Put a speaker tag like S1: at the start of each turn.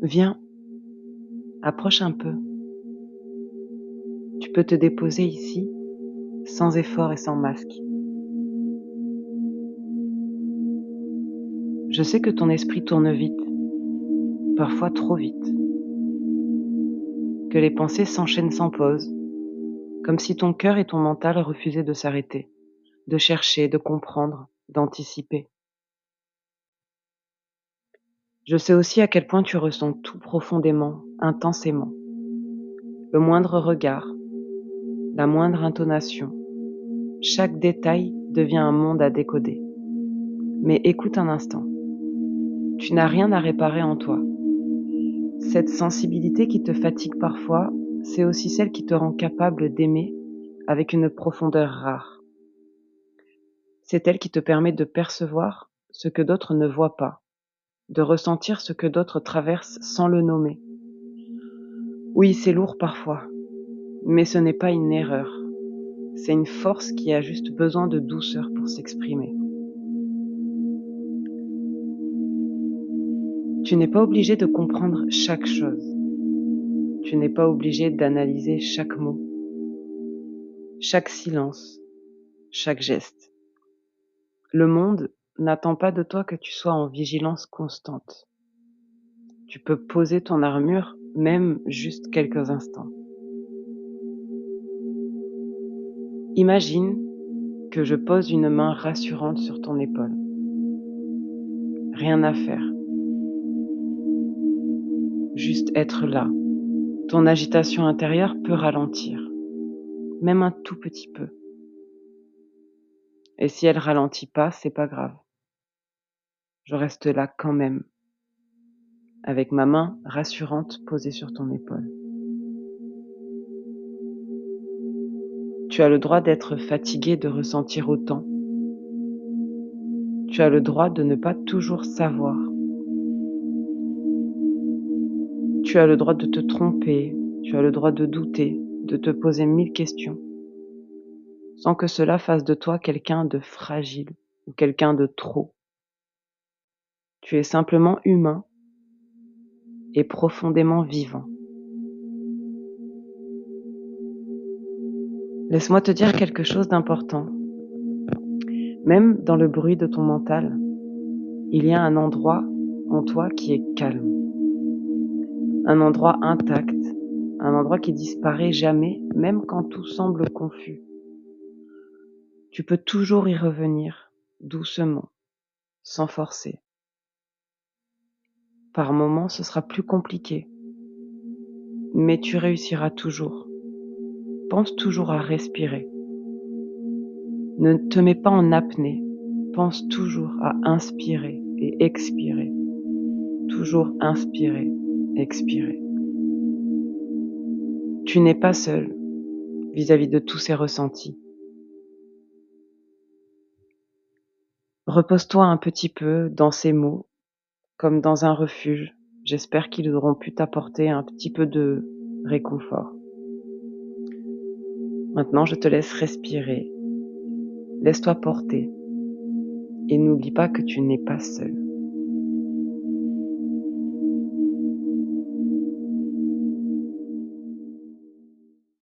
S1: Viens, approche un peu. Tu peux te déposer ici, sans effort et sans masque. Je sais que ton esprit tourne vite, parfois trop vite, que les pensées s'enchaînent sans pause, comme si ton cœur et ton mental refusaient de s'arrêter, de chercher, de comprendre, d'anticiper. Je sais aussi à quel point tu ressens tout profondément, intensément. Le moindre regard, la moindre intonation, chaque détail devient un monde à décoder. Mais écoute un instant, tu n'as rien à réparer en toi. Cette sensibilité qui te fatigue parfois, c'est aussi celle qui te rend capable d'aimer avec une profondeur rare. C'est elle qui te permet de percevoir ce que d'autres ne voient pas, de ressentir ce que d'autres traversent sans le nommer. Oui, c'est lourd parfois, mais ce n'est pas une erreur. C'est une force qui a juste besoin de douceur pour s'exprimer. Tu n'es pas obligé de comprendre chaque chose. Tu n'es pas obligé d'analyser chaque mot, chaque silence, chaque geste. Le monde n'attend pas de toi que tu sois en vigilance constante. Tu peux poser ton armure, même juste quelques instants. Imagine que je pose une main rassurante sur ton épaule. Rien à faire. Juste être là. Ton agitation intérieure peut ralentir, même un tout petit peu. Et si elle ralentit pas, c'est pas grave. Je reste là quand même, avec ma main rassurante posée sur ton épaule. Tu as le droit d'être fatigué de ressentir autant. Tu as le droit de ne pas toujours savoir. Tu as le droit de te tromper, tu as le droit de douter, de te poser 1000 questions, sans que cela fasse de toi quelqu'un de fragile ou quelqu'un de trop. Tu es simplement humain et profondément vivant. Laisse-moi te dire quelque chose d'important. Même dans le bruit de ton mental, il y a un endroit en toi qui est calme. Un endroit intact, un endroit qui disparaît jamais, même quand tout semble confus. Tu peux toujours y revenir, doucement, sans forcer. Par moments, ce sera plus compliqué, mais tu réussiras toujours. Pense toujours à respirer. Ne te mets pas en apnée. Pense toujours à inspirer et expirer. Toujours inspirer, expirer. Tu n'es pas seul vis-à-vis de tous ces ressentis. Repose-toi un petit peu dans ces mots, comme dans un refuge. J'espère qu'ils auront pu t'apporter un petit peu de réconfort. Maintenant, je te laisse respirer. Laisse-toi porter. Et n'oublie pas que tu n'es pas seul.